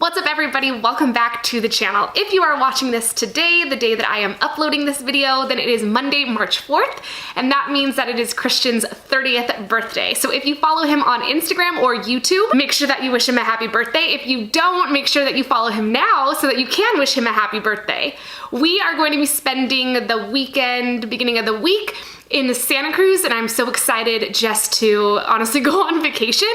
What's up everybody? Welcome back to the channel. If you are watching this today, the day that I am uploading this video, then it is Monday, March 4th, and that means that it is Christian's 30th birthday. So if you follow him on Instagram or YouTube, make sure that you wish him a happy birthday. If you don't, make sure that you follow him now so that you can wish him a happy birthday. We are going to be spending the weekend, beginning of the week, in Santa Cruz, and I'm so excited just to honestly go on vacation.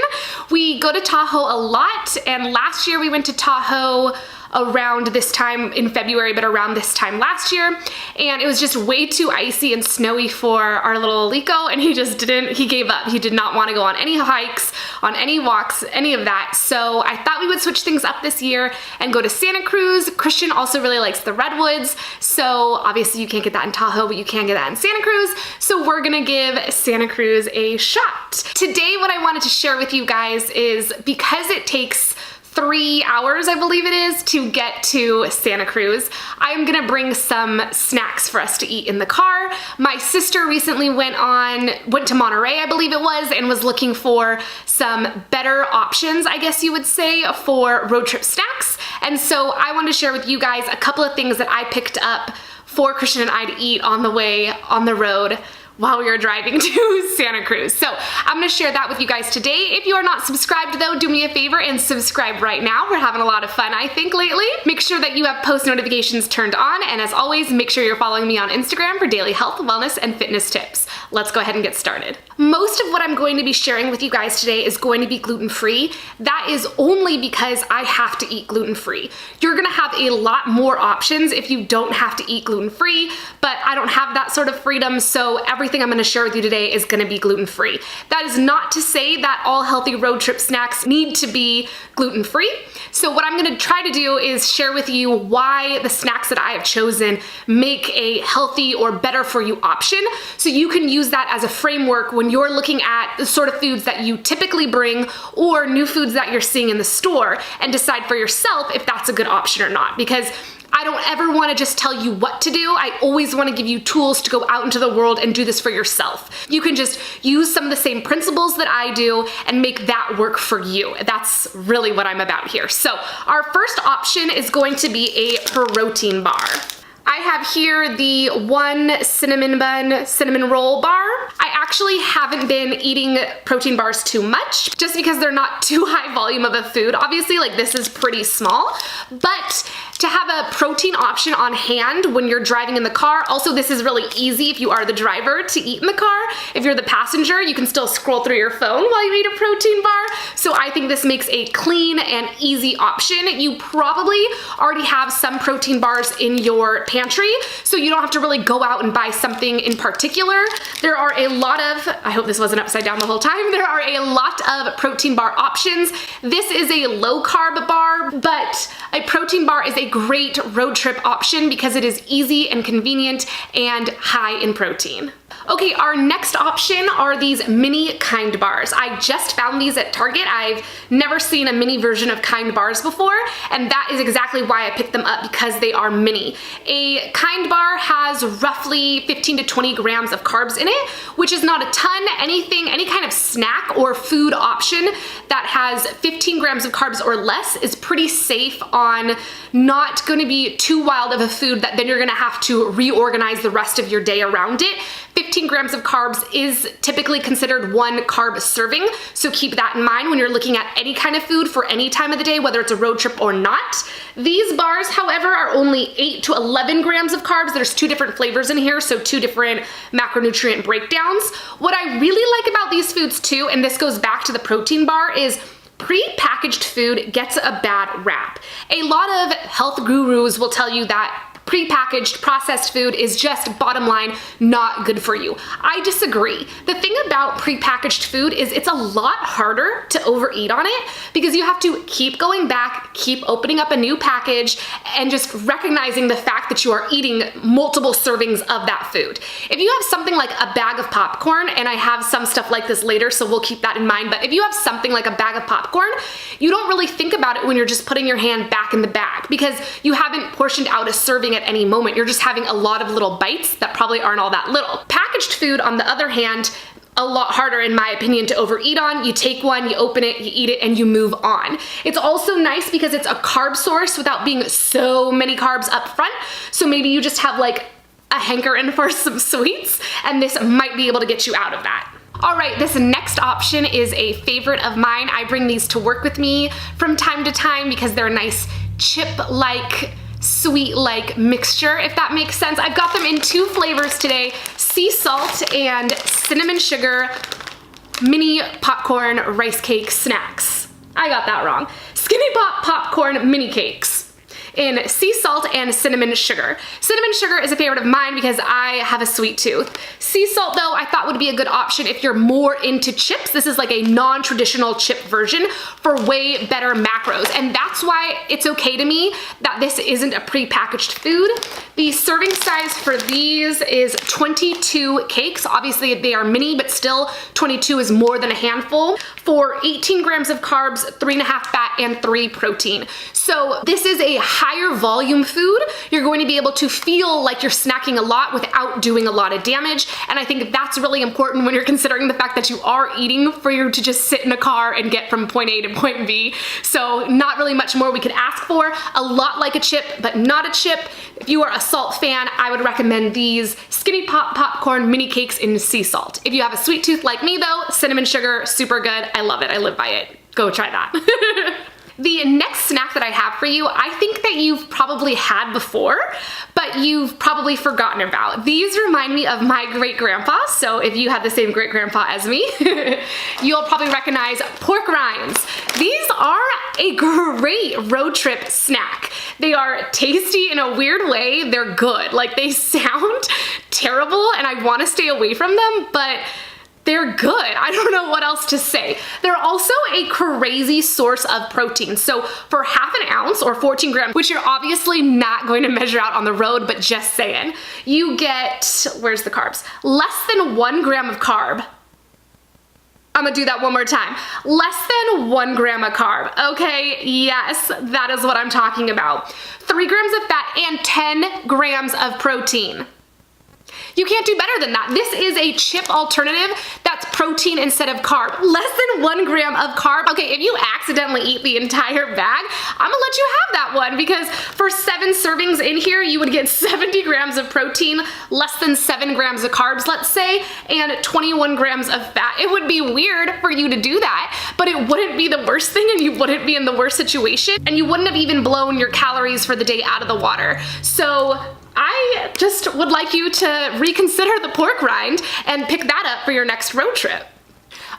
We go to Tahoe a lot, and last year we went to Tahoe around this time in February, but around this time last year, and it was just way too icy and snowy for our little Alico, and he gave up. He did not want to go on any hikes, on any walks, any of that. So I thought we would switch things up this year and go to Santa Cruz. Christian also really likes the redwoods, so obviously you can't get that in Tahoe, but you can get that in Santa Cruz. So we're gonna give Santa Cruz a shot. Today, what I wanted to share with you guys is, because it takes 3 hours, I believe it is, to get to Santa Cruz, I'm gonna bring some snacks for us to eat in the car. My sister recently went to Monterey, I believe it was, and was looking for some better options, I guess you would say, for road trip snacks. And so I wanted to share with you guys a couple of things that I picked up for Christian and I to eat on the way on the road while we were driving to Santa Cruz. So I'm gonna share that with you guys today. If you are not subscribed though, do me a favor and subscribe right now. We're having a lot of fun, I think, lately. Make sure that you have post notifications turned on, and as always, make sure you're following me on Instagram for daily health, wellness, and fitness tips. Let's go ahead and get started. Most of what I'm going to be sharing with you guys today is going to be gluten-free. That is only because I have to eat gluten-free. You're gonna have a lot more options if you don't have to eat gluten-free, but I don't have that sort of freedom, so everything I'm gonna share with you today is gonna be gluten-free. That is not to say that all healthy road trip snacks need to be gluten-free. So what I'm gonna try to do is share with you why the snacks that I have chosen make a healthy or better for you option, so you can use that as a framework when you're looking at the sort of foods that you typically bring or new foods that you're seeing in the store, and decide for yourself if that's a good option or not. Because I don't ever want to just tell you what to do. I always want to give you tools to go out into the world and do this for yourself. You can just use some of the same principles that I do and make that work for you. That's really what I'm about here. So our first option is going to be a protein bar. I have here the one cinnamon bun cinnamon roll bar. I actually haven't been eating protein bars too much, just because they're not too high volume of a food. Obviously, like, this is pretty small, but to have a protein option on hand when you're driving in the car. Also, this is really easy if you are the driver to eat in the car. If you're the passenger, you can still scroll through your phone while you eat a protein bar. So I think this makes a clean and easy option. You probably already have some protein bars in your pantry, so you don't have to really go out and buy something in particular. There are a lot of, I hope this wasn't upside down the whole time, there are a lot of protein bar options. This is a low carb bar, but a protein bar is a great road trip option because it is easy and convenient and high in protein. Okay, our next option are these mini Kind bars. I just found these at Target. I've never seen a mini version of Kind bars before, and that is exactly why I picked them up, because they are mini. A Kind bar has roughly 15 to 20 grams of carbs in it, which is not a ton. Any kind of snack or food option that has 15 grams of carbs or less is pretty safe on not going to be too wild of a food that then you're going to have to reorganize the rest of your day around it. 15 grams of carbs is typically considered one carb serving, so keep that in mind when you're looking at any kind of food for any time of the day, whether it's a road trip or not. These bars, however, are only 8 to 11 grams of carbs. There's 2 different flavors in here, so 2 different macronutrient breakdowns. What I really like about these foods too, and this goes back to the protein bar, is pre-packaged food gets a bad rap. A lot of health gurus will tell you that pre-packaged processed food is just, bottom line, not good for you. I disagree. The thing about pre-packaged food is it's a lot harder to overeat on it, because you have to keep going back, keep opening up a new package, and just recognizing the fact that you are eating multiple servings of that food. If you have something like a bag of popcorn, and I have some stuff like this later, so we'll keep that in mind, but if you have something like a bag of popcorn, you don't really think about it when you're just putting your hand back in the bag, because you haven't portioned out a serving at any moment. You're just having a lot of little bites that probably aren't all that little. Packaged food, on the other hand, a lot harder, in my opinion, to overeat on. You take one, you open it, you eat it, and you move on. It's also nice because it's a carb source without being so many carbs up front. So maybe you just have like a hankering for some sweets, and this might be able to get you out of that. All right, this next option is a favorite of mine. I bring these to work with me from time to time because they're a nice chip-like, sweet-like mixture, if that makes sense. I've got them in 2 flavors today, sea salt and cinnamon sugar mini popcorn rice cake snacks. I got that wrong. Skinny Pop popcorn mini cakes in sea salt and cinnamon sugar. Cinnamon sugar is a favorite of mine because I have a sweet tooth. Sea salt, though, I thought would be a good option if you're more into chips. This is like a non-traditional chip version for way better macros, and that's why it's okay to me that this isn't a pre-packaged food. The serving size for these is 22 cakes. Obviously, they are mini, but still 22 is more than a handful. For 18 grams of carbs, 3.5 fat, and 3 protein. So this is a higher volume food. You're going to be able to feel like you're snacking a lot without doing a lot of damage. And I think that's really important when you're considering the fact that you are eating for you to just sit in a car and get from point A to point B. So not really much more we could ask for. A lot like a chip, but not a chip. If you are a salt fan, I would recommend these Skinny Pop popcorn mini cakes in sea salt. If you have a sweet tooth like me though, cinnamon sugar, super good. I love it, I live by it. Go try that. The next snack that I have for you, I think that you've probably had before, but you've probably forgotten about. These remind me of my great-grandpa, so if you had the same great-grandpa as me, you'll probably recognize pork rinds. These are a great road trip snack. They are tasty in a weird way. They're good. Like, they sound terrible and I want to stay away from them, but they're good. I don't know what else to say. They're also a crazy source of protein. So for half an ounce or 14 grams, which you're obviously not going to measure out on the road, but just saying, you get, where's the carbs? Less than 1 gram of carb. I'm gonna do that one more time. Less than 1 gram of carb. Okay, yes, that is what I'm talking about. 3 grams of fat and 10 grams of protein. You can't do better than that. This is a chip alternative that's protein instead of carb. Less than 1 gram of carb. Okay, if you accidentally eat the entire bag, I'm gonna let you have that one because for 7 servings in here, you would get 70 grams of protein, less than 7 grams of carbs, let's say, and 21 grams of fat. It would be weird for you to do that, but it wouldn't be the worst thing and you wouldn't be in the worst situation and you wouldn't have even blown your calories for the day out of the water. So I just would like you to reconsider the pork rind and pick that up for your next road trip.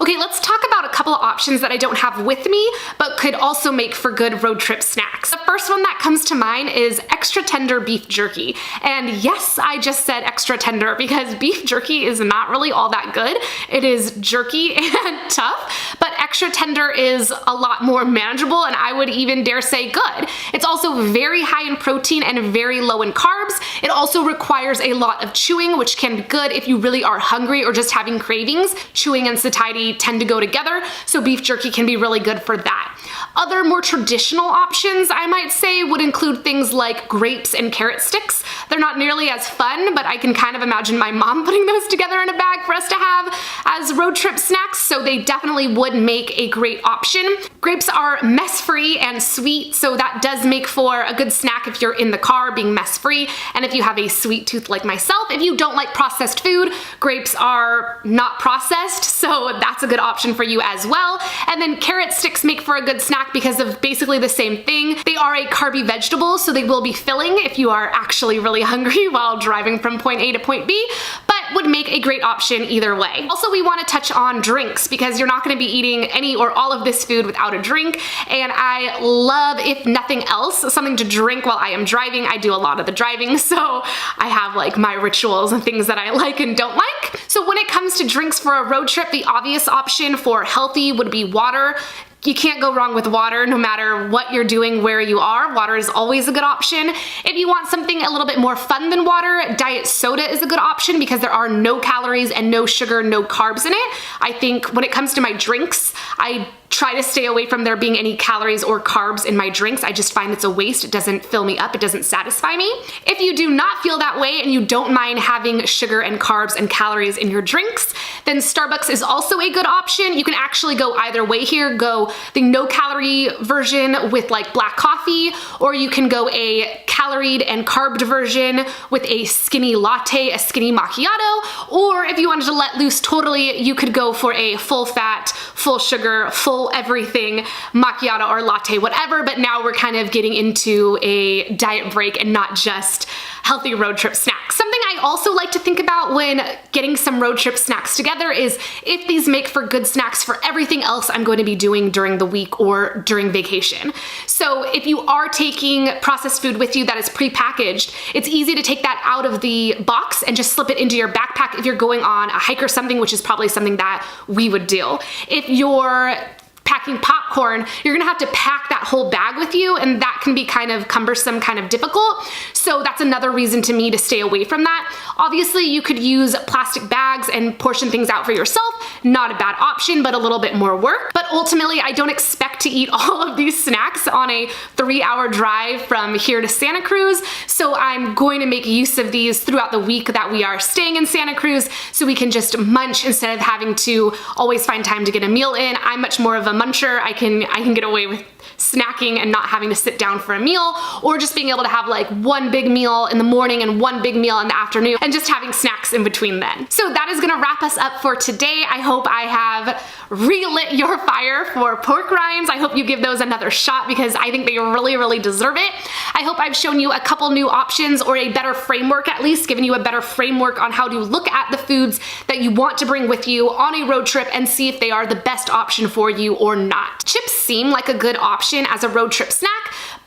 Okay, let's talk about a couple of options that I don't have with me, but could also make for good road trip snacks. The first one that comes to mind is extra tender beef jerky. And yes, I just said extra tender because beef jerky is not really all that good. It is jerky and tough, but extra tender is a lot more manageable and I would even dare say good. It's also very high in protein and very low in carbs. It also requires a lot of chewing, which can be good if you really are hungry or just having cravings. Chewing and satiety tend to go together, so beef jerky can be really good for that. Other more traditional options, I might say, would include things like grapes and carrot sticks. They're not nearly as fun, but I can kind of imagine my mom putting those together in a bag for us to have as road trip snacks, so they definitely would make a great option. Grapes are mess-free and sweet, so that does make for a good snack if you're in the car being mess-free, and if you have a sweet tooth like myself. If you don't like processed food, grapes are not processed, so that's a good option for you as well. And then carrot sticks make for a good snack because of basically the same thing. They are a carby vegetable, so they will be filling if you are actually really hungry while driving from point A to point B, but would make a great option either way. Also, we want to touch on drinks because you're not going to be eating any or all of this food without a drink, and I love, if nothing else, something to drink while I am driving. I do a lot of the driving, so I have like my rituals and things that I like and don't like. So when it comes to drinks for a road trip, the obvious option for healthy would be water. You can't go wrong with water no matter what you're doing, where you are. Water is always a good option. If you want something a little bit more fun than water, diet soda is a good option because there are no calories and no sugar, no carbs in it. I think when it comes to my drinks, I try to stay away from there being any calories or carbs in my drinks. I just find it's a waste. It doesn't fill me up. It doesn't satisfy me. If you do not feel that way and you don't mind having sugar and carbs and calories in your drinks, then Starbucks is also a good option. You can actually go either way here. Go the no calorie version with like black coffee, or you can go a caloried and carbed version with a skinny latte, a skinny macchiato, or if you wanted to let loose totally, you could go for a full fat, full sugar, full everything macchiato or latte, whatever. But now we're kind of getting into a diet break and not just healthy road trip snacks. Something I also like to think about when getting some road trip snacks together is if these make for good snacks for everything else I'm going to be doing during the week or during vacation. So if you are taking processed food with you that is pre-packaged, it's easy to take that out of the box and just slip it into your backpack if you're going on a hike or something, which is probably something that we would do. If you're packing popcorn, you're gonna have to pack that whole bag with you, and that can be kind of cumbersome, kind of difficult. So that's another reason to me to stay away from that. Obviously, you could use plastic bags and portion things out for yourself. Not a bad option, but a little bit more work. But ultimately, I don't expect to eat all of these snacks on a 3-hour drive from here to Santa Cruz. So I'm going to make use of these throughout the week that we are staying in Santa Cruz, so we can just munch instead of having to always find time to get a meal in. I'm much more of a muncher. I can get away with snacking and not having to sit down for a meal, or just being able to have like one big meal in the morning and one big meal in the afternoon, and just having snacks in between then. So that is gonna wrap us up for today. I hope I have relit your fire for pork rinds. I hope you give those another shot because I think they really, really deserve it. I hope I've shown you a couple new options, or a better framework, at least given you a better framework on how to look at the foods that you want to bring with you on a road trip and see if they are the best option for you or not. Chips seem like a good option as a road trip snack,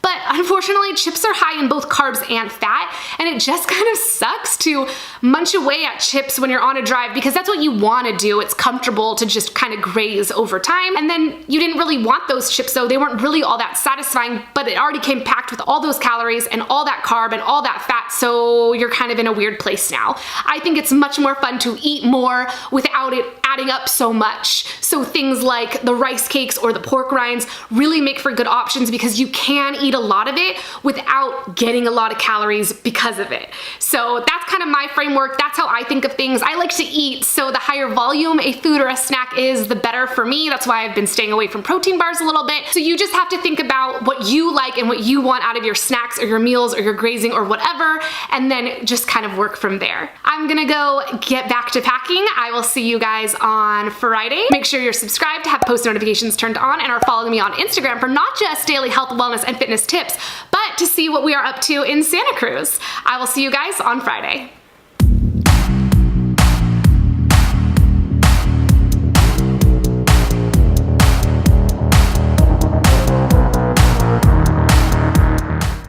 but unfortunately chips are high in both carbs and fat, and it just kind of sucks to munch away at chips when you're on a drive because that's what you want to do. It's comfortable to just kind of graze over time, and then you didn't really want those chips, so they weren't really all that satisfying, but it already came packed with all those calories and all that carb and all that fat, so you're kind of in a weird place now. I think it's much more fun to eat more without it adding up so much. So things like the rice cakes or the pork rinds really make for good options because you can eat a lot of it without getting a lot of calories because of it. So that's kind of my framework. That's how I think of things. I like to eat, so the higher volume a food or a snack is, the better for me. That's why I've been staying away from protein bars a little bit. So you just have to think about what you like and what you want out of your snacks or your meals or your grazing or whatever, and then just kind of work from there. I'm gonna go get back to packing. I will see you guys on Friday. Make sure you're subscribed, have post notifications turned on, and are following me on Instagram for not just daily health, wellness, and fitness tips, but to see what we are up to in Santa Cruz. I will see you guys on Friday.